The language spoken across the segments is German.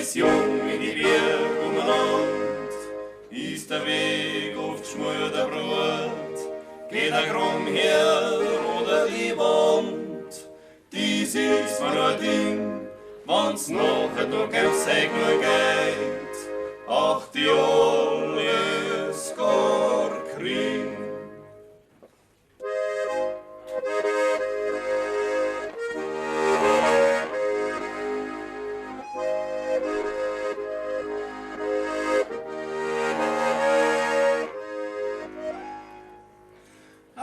Als jung in die Berg umeinander, ist der Weg oft schmorter Brot, geht er krumm her oder die Wand. Dies ist mir ein Ding, wenn's nachher noch kein Segner geht, ach die alles gar kriegen.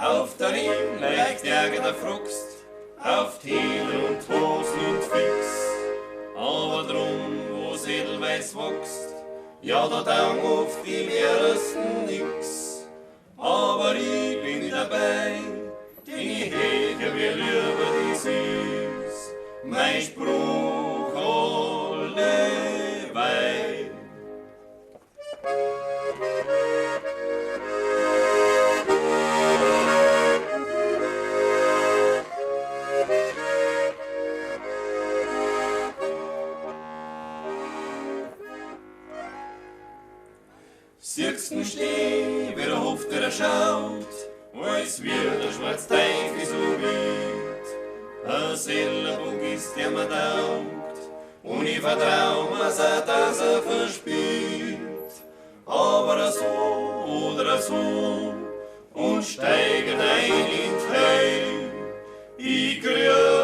Auf der Riem leicht Ärger der Frucht, auf Thiele und Hosen und Fix. Aber drum, wo's Edelweiß wächst, ja, da taugen oft die Meeresten nix. Aber ich bin dabei, die hege mir lieber die süß, mein Spruch allewei. Siehst du stehen, wie der Hof der schaut, als wird der schwarze Teufel so weit. Ein Sellerbug ist, der mir taugt, und ich vertrau mir, dass er verspielt. Aber so oder so, und steige ein in die Heim, ich krieg